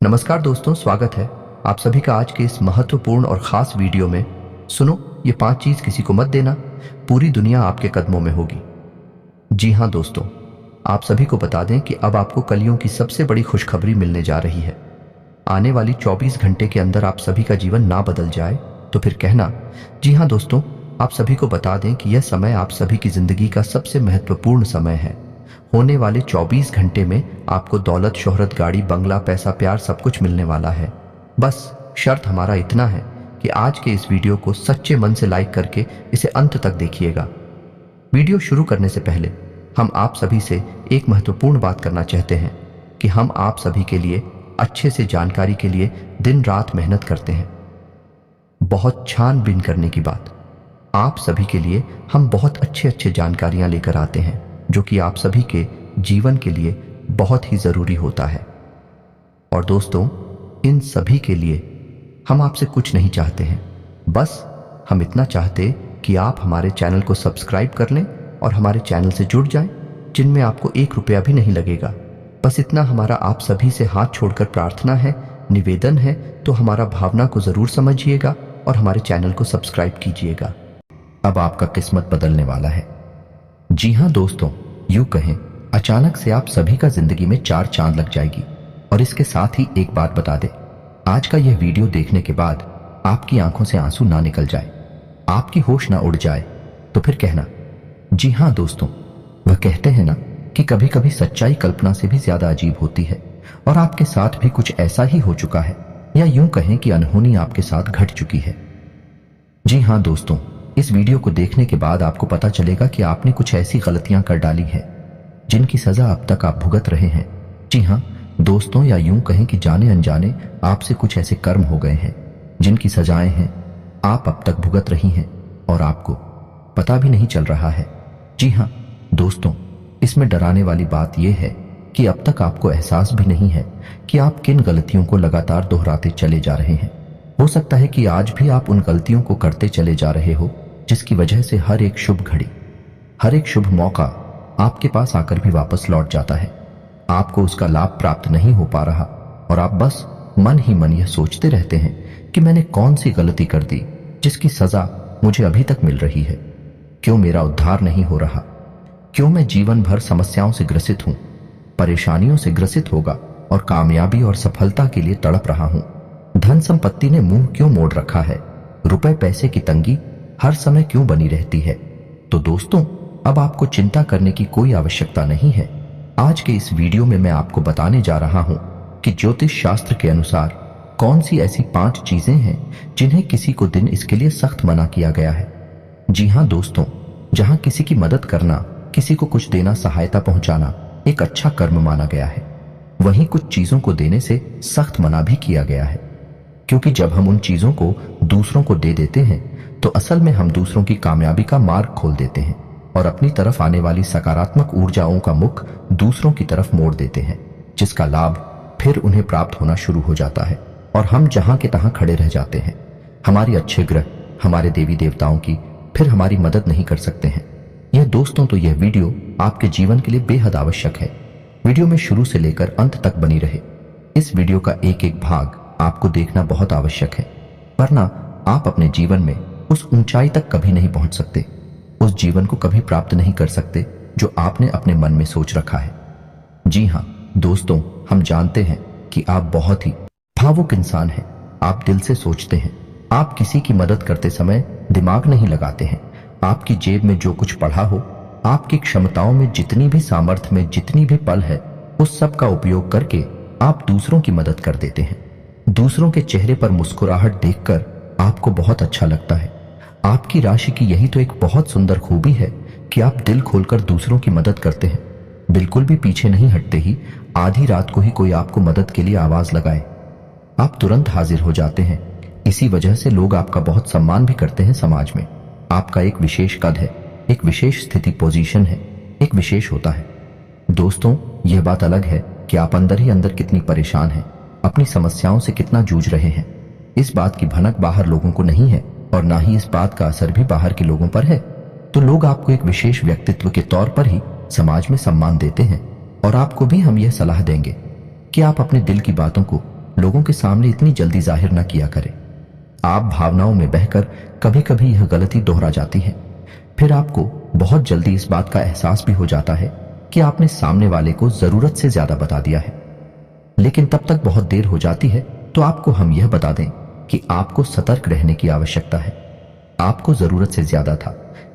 नमस्कार दोस्तों, स्वागत है आप सभी का आज के इस महत्वपूर्ण और खास वीडियो में। सुनो, ये 5 चीज किसी को मत देना, पूरी दुनिया आपके कदमों में होगी। जी हाँ दोस्तों, आप सभी को बता दें कि अब आपको कलियों की सबसे बड़ी खुशखबरी मिलने जा रही है। आने वाली 24 घंटे के अंदर आप सभी का जीवन ना बदल जाए तो फिर कहना। जी हाँ दोस्तों, आप सभी को बता दें कि यह समय आप सभी की जिंदगी का सबसे महत्वपूर्ण समय है। होने वाले 24 घंटे में आपको दौलत, शोहरत, गाड़ी, बंगला, पैसा, प्यार सब कुछ मिलने वाला है। बस शर्त हमारा इतना है कि आज के इस वीडियो को सच्चे मन से लाइक करके इसे अंत तक देखिएगा। वीडियो शुरू करने से पहले हम आप सभी से एक महत्वपूर्ण बात करना चाहते हैं कि हम आप सभी के लिए अच्छे से जानकारी के लिए दिन रात मेहनत करते हैं। बहुत छानबीन करने की बात, आप सभी के लिए हम बहुत अच्छे जानकारियां लेकर आते हैं जो कि आप सभी के जीवन के लिए बहुत ही जरूरी होता है। और दोस्तों, इन सभी के लिए हम आपसे कुछ नहीं चाहते हैं, बस हम इतना चाहते कि आप हमारे चैनल को सब्सक्राइब कर लें और हमारे चैनल से जुड़ जाएं, जिनमें आपको 1 रुपया भी नहीं लगेगा। बस इतना हमारा आप सभी से हाथ छोड़कर प्रार्थना है, निवेदन है। तो हमारा भावना को जरूर समझिएगा और हमारे चैनल को सब्सक्राइब कीजिएगा। अब आपका किस्मत बदलने वाला है। जी हाँ दोस्तों, यूं कहें अचानक से आप सभी का जिंदगी में 4 चांद लग जाएगी। और इसके साथ ही एक बात बता दे, आज का यह वीडियो देखने के बाद आपकी आंखों से आंसू ना निकल जाए, आपकी होश ना उड़ जाए तो फिर कहना। जी हाँ दोस्तों, वह कहते हैं ना कि कभी कभी सच्चाई कल्पना से भी ज्यादा अजीब होती है, और आपके साथ भी कुछ ऐसा ही हो चुका है, या यूं कहें कि अनहोनी आपके साथ घट चुकी है। जी हाँ दोस्तों, इस वीडियो को देखने के बाद आपको पता चलेगा कि आपने कुछ ऐसी गलतियां कर डाली हैं जिनकी सजा अब तक आप भुगत रहे हैं। जी हाँ दोस्तों, या यूं कहें कि जाने अनजाने आपसे कुछ ऐसे कर्म हो गए हैं जिनकी सजाएं हैं आप अब तक भुगत रही हैं और आपको पता भी नहीं चल रहा है। जी हाँ दोस्तों, इसमें डराने वाली बात यह है कि अब तक आपको एहसास भी नहीं है कि आप किन गलतियों को लगातार दोहराते चले जा रहे हैं। हो सकता है कि आज भी आप उन गलतियों को करते चले जा रहे हो जिसकी वजह से हर एक शुभ घड़ी, हर एक शुभ मौका आपके पास आकर भी वापस लौट जाता है। आपको उसका लाभ प्राप्त नहीं हो पा रहा और आप बस मन ही मन यह सोचते रहते हैं कि मैंने कौन सी गलती कर दी जिसकी सजा मुझे अभी तक मिल रही है। क्यों मेरा उद्धार नहीं हो रहा? क्यों मैं जीवन भर समस्याओं से ग्रसित हूं, परेशानियों से ग्रसित होगा और कामयाबी और सफलता के लिए तड़प रहा हूं? धन संपत्ति ने मुंह क्यों मोड़ रखा है? रुपए पैसे की तंगी हर समय क्यों बनी रहती है? तो दोस्तों, अब आपको चिंता करने की कोई आवश्यकता नहीं है। आज के इस वीडियो में मैं आपको बताने जा रहा हूं कि ज्योतिष शास्त्र के अनुसार कौन सी ऐसी 5 चीजें हैं जिन्हें किसी को दिन इसके लिए सख्त मना किया गया है। जी हाँ दोस्तों, जहां किसी की मदद करना, किसी को कुछ देना, सहायता पहुंचाना एक अच्छा कर्म माना गया है, वहीं कुछ चीजों को देने से सख्त मना भी किया गया है। क्योंकि जब हम उन चीजों को दूसरों को दे देते हैं तो असल में हम दूसरों की कामयाबी का मार्ग खोल देते हैं और अपनी तरफ आने वाली सकारात्मक ऊर्जाओं का मुख दूसरों की तरफ मोड़ देते हैं, जिसका लाभ फिर उन्हें प्राप्त होना शुरू हो जाता है और हम जहां के तहां खड़े रह जाते हैं। हमारी अच्छे ग्रह, हमारे देवी देवताओं की फिर हमारी मदद नहीं कर सकते हैं। यह दोस्तों, तो यह वीडियो आपके जीवन के लिए बेहद आवश्यक है। वीडियो में शुरू से लेकर अंत तक बनी रहे। इस वीडियो का एक एक भाग आपको देखना बहुत आवश्यक है, वरना आप अपने जीवन में उस ऊंचाई तक कभी नहीं पहुंच सकते, उस जीवन को कभी प्राप्त नहीं कर सकते जो आपने अपने मन में सोच रखा है। जी हाँ दोस्तों, हम जानते हैं कि आप बहुत ही भावुक इंसान हैं। आप दिल से सोचते हैं, आप किसी की मदद करते समय दिमाग नहीं लगाते हैं। आपकी जेब में जो कुछ पड़ा हो, आपकी क्षमताओं में जितनी भी सामर्थ्य में जितनी भी पल है, उस सब का उपयोग करके आप दूसरों की मदद कर देते हैं। दूसरों के चेहरे पर मुस्कुराहट देखकर आपको बहुत अच्छा लगता है। आपकी राशि की यही तो एक बहुत सुंदर खूबी है कि आप दिल खोलकर दूसरों की मदद करते हैं। बिल्कुल भी पीछे नहीं हटते ही आधी रात को ही कोई आपको मदद के लिए आवाज लगाए, आप तुरंत हाजिर हो जाते हैं। इसी वजह से लोग आपका बहुत सम्मान भी करते हैं समाज में। आपका एक विशेष कद है, एक विशेष स्थिति, पोजीशन है, एक विशेष होता है। दोस्तों, यह बात अलग है कि आप अंदर ही अंदर कितनी परेशान हैं, अपनी समस्याओं से कितना जूझ रहे हैं। इस बात की भनक बाहर लोगों को नहीं है और ना ही इस बात का असर भी बाहर के लोगों पर है। तो लोग आपको एक विशेष व्यक्तित्व के तौर पर ही समाज में सम्मान देते हैं और आपको भी हम यह सलाह देंगे कि आप अपने दिल की बातों को लोगों के सामने इतनी जल्दी जाहिर न किया करें। आप भावनाओं में बहकर कभी कभी यह गलती दोहरा जाती है। फिर आपको बहुत जल्दी इस बात का एहसास भी हो जाता है कि आपने सामने वाले को जरूरत से ज्यादा बता दिया है। लेकिन तब तक बहुत देर हो जाती है, तो आपको हम यह बता दें कि आपको सतर्क रहने की आवश्यकता है। आपको जरूरत से ज्यादा था।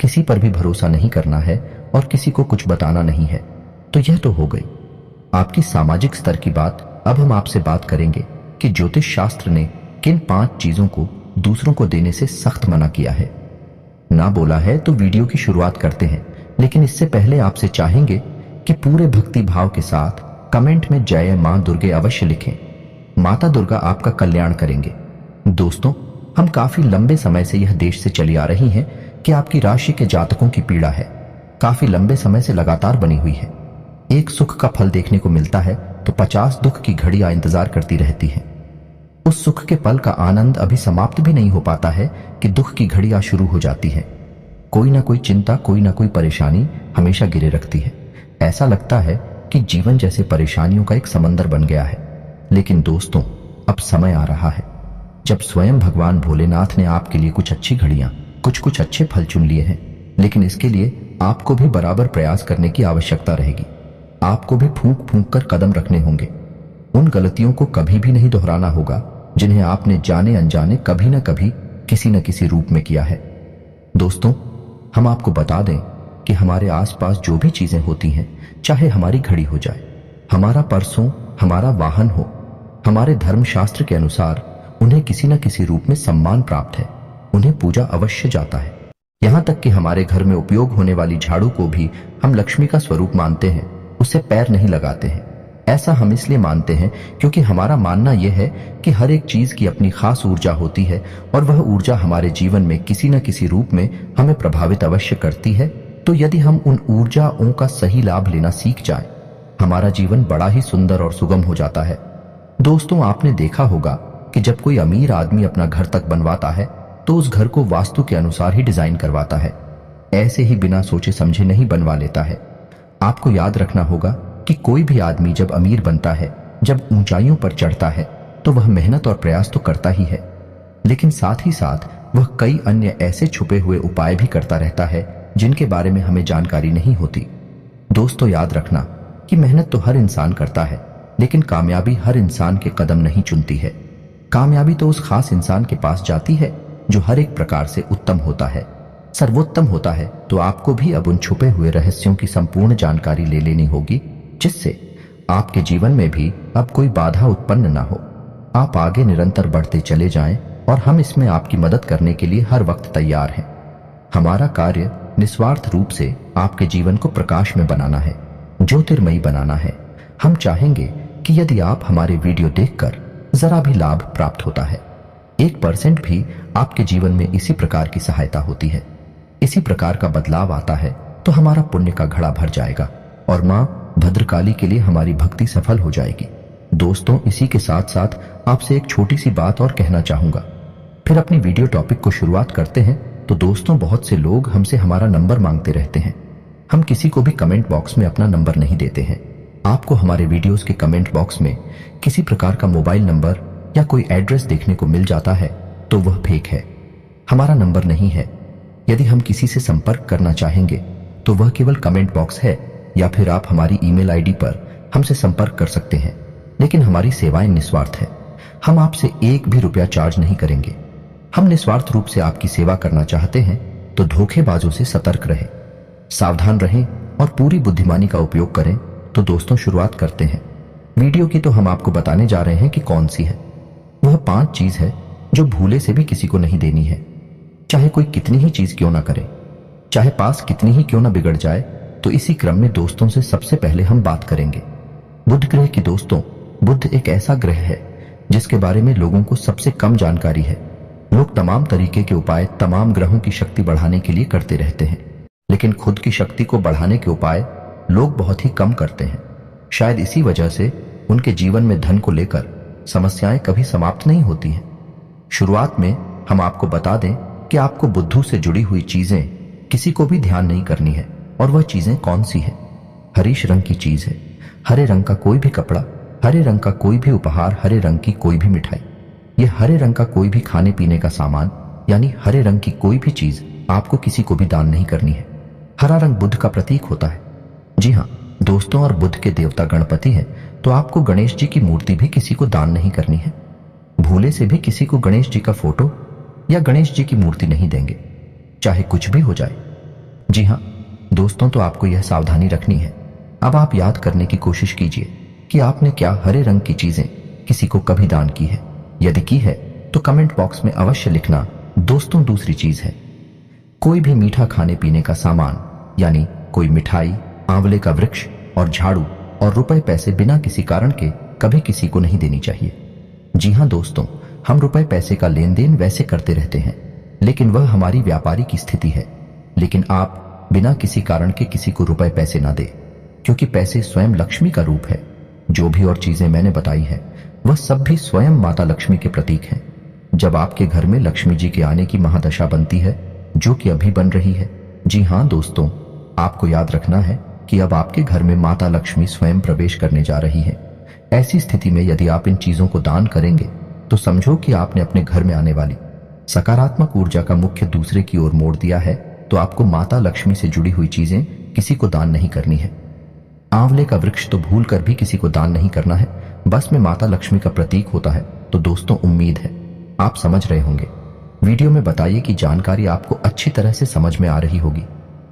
किसी पर भी भरोसा नहीं करना है और किसी को कुछ बताना नहीं है। तो यह तो हो गई आपकी सामाजिक स्तर की बात। अब हम आपसे बात करेंगे कि ज्योतिष शास्त्र ने किन 5 चीजों को दूसरों को देने से सख्त मना किया है। ना बोला है तो वीडियो की शुरुआत करते हैं, लेकिन इससे पहले आपसे चाहेंगे कि पूरे भक्ति भाव के साथ कमेंट में जय मां दुर्गे अवश्य लिखें। माता दुर्गा आपका कल्याण करेंगे। दोस्तों, हम काफी लंबे समय से यह देश से चली आ रही हैं कि आपकी राशि के जातकों की पीड़ा है, काफी लंबे समय से लगातार बनी हुई है। एक सुख का फल देखने को मिलता है तो 50 दुख की घड़ियां इंतजार करती रहती हैं। उस सुख के पल का आनंद अभी समाप्त भी नहीं हो पाता है कि दुख की घड़ियां शुरू हो जाती है। कोई ना कोई चिंता, कोई ना कोई परेशानी हमेशा गिरे रखती है। ऐसा लगता है कि जीवन जैसे परेशानियों का एक समंदर बन गया है। लेकिन दोस्तों, अब समय आ रहा है जब स्वयं भगवान भोलेनाथ ने आपके लिए कुछ अच्छी घड़ियां, कुछ अच्छे फल चुन लिए हैं। लेकिन इसके लिए आपको भी बराबर प्रयास करने की आवश्यकता रहेगी। आपको भी फूंक फूंक कर कदम रखने होंगे। उन गलतियों को कभी भी नहीं दोहराना होगा जिन्हें आपने जाने अनजाने कभी न कभी किसी न किसी रूप में किया है। दोस्तों, हम आपको बता दें कि हमारे आसपास जो भी चीजें होती हैं, चाहे हमारी घड़ी हो जाए, हमारा पर्स हो, हमारा वाहन हो, हमारे धर्मशास्त्र के अनुसार उन्हें किसी न किसी रूप में सम्मान प्राप्त है। उन्हें पूजा अवश्य जाता है। यहां तक कि हमारे घर में उपयोग होने वाली झाड़ू को भी हम लक्ष्मी का स्वरूप मानते हैं, उसे पैर नहीं लगाते हैं। ऐसा हम इसलिए मानते हैं क्योंकि हमारा मानना यह है कि हर एक चीज की अपनी खास ऊर्जा होती है और वह ऊर्जा हमारे जीवन में किसी न किसी रूप में हमें प्रभावित अवश्य करती है। तो यदि हम उन ऊर्जाओं का सही लाभ लेना सीख जाएं, हमारा जीवन बड़ा ही सुंदर और सुगम हो जाता है। दोस्तों, आपने देखा होगा कि जब कोई अमीर आदमी अपना घर तक बनवाता है तो उस घर को वास्तु के अनुसार ही डिजाइन करवाता है। ऐसे ही बिना सोचे समझे नहीं बनवा लेता है। आपको याद रखना होगा कि कोई भी आदमी जब अमीर बनता है, जब ऊंचाइयों पर चढ़ता है, तो वह मेहनत और प्रयास तो करता ही है, लेकिन साथ ही साथ वह कई अन्य ऐसे छुपे हुए उपाय भी करता रहता है जिनके बारे में हमें जानकारी नहीं होती। दोस्तों, याद रखना कि मेहनत तो हर इंसान करता है, लेकिन कामयाबी हर इंसान के कदम नहीं चुनती है। कामयाबी तो उस खास इंसान के पास जाती है जो हर एक प्रकार से उत्तम होता है, सर्वोत्तम होता है। तो आपको भी अब उन छुपे हुए रहस्यों की संपूर्ण जानकारी ले लेनी होगी, जिससे आपके जीवन में भी अब कोई बाधा उत्पन्न ना हो। आप आगे निरंतर बढ़ते चले जाएं और हम इसमें आपकी मदद करने के लिए हर वक्त तैयार हैं। हमारा कार्य निस्वार्थ रूप से आपके जीवन को प्रकाश में बनाना है, ज्योतिर्मयी बनाना है। हम चाहेंगे कि यदि आप हमारे वीडियो देखकर जरा भी लाभ प्राप्त होता है, 1% भी आपके जीवन में इसी प्रकार की सहायता होती है, इसी प्रकार का बदलाव आता है, तो हमारा पुण्य का घड़ा भर जाएगा और मां भद्रकाली के लिए हमारी भक्ति सफल हो जाएगी। दोस्तों, इसी के साथ साथ आपसे एक छोटी सी बात और कहना चाहूंगा, फिर अपनी वीडियो टॉपिक को शुरुआत करते हैं। तो दोस्तों, बहुत से लोग हमसे हमारा नंबर मांगते रहते हैं। हम किसी को भी कमेंट बॉक्स में अपना नंबर नहीं देते हैं। आपको हमारे वीडियोस के कमेंट बॉक्स में किसी प्रकार का मोबाइल नंबर या कोई एड्रेस देखने को मिल जाता है तो वह फेक है, हमारा नंबर नहीं है। यदि हम किसी से संपर्क करना चाहेंगे तो वह केवल कमेंट बॉक्स है, या फिर आप हमारी ईमेल आईडी पर हमसे संपर्क कर सकते हैं। लेकिन हमारी सेवाएं निस्वार्थ है। हम आपसे 1 भी रुपया चार्ज नहीं करेंगे। हम निस्वार्थ रूप से आपकी सेवा करना चाहते हैं, तो धोखेबाजों से सतर्क रहें, सावधान रहें और पूरी बुद्धिमानी का उपयोग करें। तो दोस्तों, शुरुआत करते हैं। वीडियो की तो हम आपको बताने जा रहे हैं कि कौन सी है। वह 5 चीज है जो भूले से भी किसी को नहीं देनी है। चाहे कोई कितनी ही चीज क्यों ना करे, चाहे पास कितनी ही क्यों ना बिगड़ जाए। तो इसी क्रम में दोस्तों से सबसे पहले हम बात करेंगे बुध ग्रह की। दोस्तों, बुध एक ऐसा ग्रह है जिसके बारे में लोगों को सबसे कम जानकारी है। लोग तमाम तरीके के उपाय तमाम ग्रहों की शक्ति बढ़ाने के लिए करते रहते हैं, लेकिन खुद की शक्ति को बढ़ाने के उपाय लोग बहुत ही कम करते हैं। शायद इसी वजह से उनके जीवन में धन को लेकर समस्याएं कभी समाप्त नहीं होती हैं। शुरुआत में हम आपको बता दें कि आपको बुद्धू से जुड़ी हुई चीजें किसी को भी ध्यान नहीं करनी है। और वह चीजें कौन सी है? हरीश रंग की चीज है। हरे रंग का कोई भी कपड़ा हरे रंग का कोई भी उपहार, हरे रंग की कोई भी मिठाई, ये हरे रंग का कोई भी खाने पीने का सामान यानी हरे रंग की कोई भी चीज आपको किसी को भी दान नहीं करनी है। हरा रंग बुद्ध का प्रतीक होता है। जी हाँ दोस्तों, और बुद्ध के देवता गणपति हैं, तो आपको गणेश जी की मूर्ति भी किसी को दान नहीं करनी है। भूले से भी किसी को गणेश जी का फोटो या गणेश जी की मूर्ति नहीं देंगे, चाहे कुछ भी हो जाए। जी हाँ दोस्तों, तो आपको यह सावधानी रखनी है। अब आप याद करने की कोशिश कीजिए कि आपने क्या हरे रंग की चीजें किसी को कभी दान की है। यदि की है तो कमेंट बॉक्स में अवश्य लिखना। दोस्तों दूसरी चीज है, कोई भी मीठा खाने पीने का सामान यानी कोई मिठाई, आंवले का वृक्ष और झाड़ू और रुपए पैसे बिना किसी कारण के कभी किसी को नहीं देनी चाहिए। जी हाँ दोस्तों, हम रुपए पैसे का लेन देन वैसे करते रहते हैं, लेकिन वह हमारी व्यापारी की स्थिति है। लेकिन आप बिना किसी कारण के किसी को रुपए पैसे ना दे, क्योंकि पैसे स्वयं लक्ष्मी का रूप है। जो भी और चीजें मैंने बताई है वह सब भी स्वयं माता लक्ष्मी के प्रतीक हैं। जब आपके घर में लक्ष्मी जी के आने की महादशा बनती है, जो कि अभी बन रही है, जी हाँ दोस्तों, आपको याद रखना है कि अब आपके घर में माता लक्ष्मी स्वयं प्रवेश करने जा रही है। ऐसी स्थिति में यदि आप इन चीजों को दान करेंगे तो समझो कि आपने अपने घर में आने वाली सकारात्मक ऊर्जा का मुख्य दूसरे की ओर मोड़ दिया है। तो आपको माता लक्ष्मी से जुड़ी हुई चीजें किसी को दान नहीं करनी है। आंवले का वृक्ष तो भूल कर भी किसी को दान नहीं करना है, बस में माता लक्ष्मी का प्रतीक होता है। तो दोस्तों उम्मीद है आप समझ रहे होंगे। वीडियो में बताइए कि जानकारी आपको अच्छी तरह से समझ में आ रही होगी।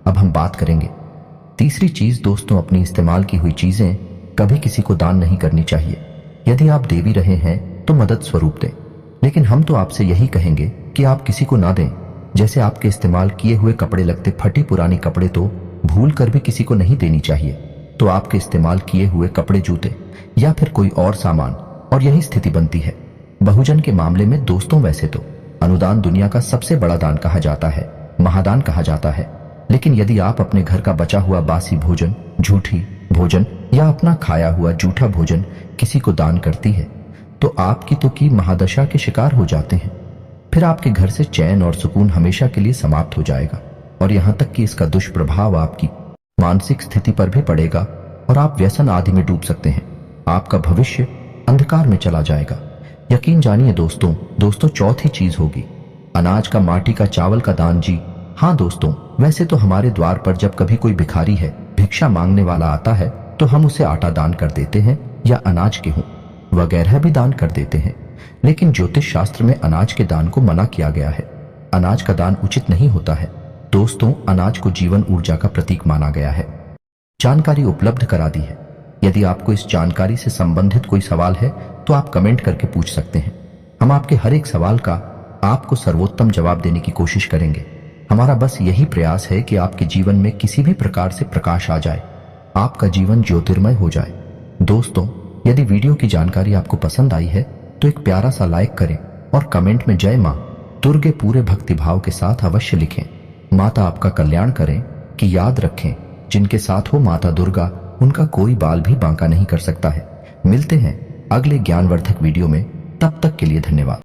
अब हम बात करेंगे तीसरी चीज। दोस्तों अपनी इस्तेमाल की हुई चीजें कभी किसी को दान नहीं करनी चाहिए। यदि आप दे भी रहे हैं तो मदद स्वरूप दें, लेकिन हम तो आपसे यही कहेंगे कि आप किसी को ना दें। जैसे आपके इस्तेमाल किए हुए कपड़े लगते फटी पुरानी कपड़े तो भूल कर भी किसी को नहीं देनी चाहिए। तो आपके इस्तेमाल किए हुए कपड़े, जूते या फिर कोई और सामान, और यही स्थिति बनती है बहुजन के मामले में। दोस्तों वैसे तो अनुदान दुनिया का सबसे बड़ा दान कहा जाता है, महादान कहा जाता है। लेकिन यदि आप अपने घर का बचा हुआ बासी भोजन, झूठी भोजन या अपना खाया हुआ जूठा भोजन किसी को दान करती है तो आपकी तो की महादशा के शिकार हो जाते हैं। फिर आपके घर से चैन और सुकून हमेशा के लिए समाप्त हो जाएगा, और यहां तक कि इसका दुष्प्रभाव आपकी मानसिक स्थिति पर भी पड़ेगा और आप व्यसन आदि में डूब सकते हैं। आपका भविष्य अंधकार में चला जाएगा। यकीन जानिए दोस्तों चौथी चीज होगी अनाज का, माटी का, चावल का दान। जी हाँ दोस्तों, वैसे तो हमारे द्वार पर जब कभी कोई भिखारी है, भिक्षा मांगने वाला आता है, तो हम उसे आटा दान कर देते हैं या अनाज, गेहूं वगैरह भी दान कर देते हैं। लेकिन ज्योतिष शास्त्र में अनाज के दान को मना किया गया है। अनाज का दान उचित नहीं होता है। दोस्तों अनाज को जीवन ऊर्जा का प्रतीक माना गया है। जानकारी उपलब्ध करा दी है। यदि आपको इस जानकारी से संबंधित कोई सवाल है तो आप कमेंट करके पूछ सकते हैं। हम आपके हर एक सवाल का आपको सर्वोत्तम जवाब देने की कोशिश करेंगे। हमारा बस यही प्रयास है कि आपके जीवन में किसी भी प्रकार से प्रकाश आ जाए, आपका जीवन ज्योतिर्मय हो जाए। दोस्तों यदि वीडियो की जानकारी आपको पसंद आई है तो एक प्यारा सा लाइक करें और कमेंट में जय मां दुर्गे पूरे भक्तिभाव के साथ अवश्य लिखें। माता आपका कल्याण करें। कि याद रखें, जिनके साथ हो माता दुर्गा, उनका कोई बाल भी बांका नहीं कर सकता है। मिलते हैं अगले ज्ञानवर्धक वीडियो में, तब तक के लिए धन्यवाद।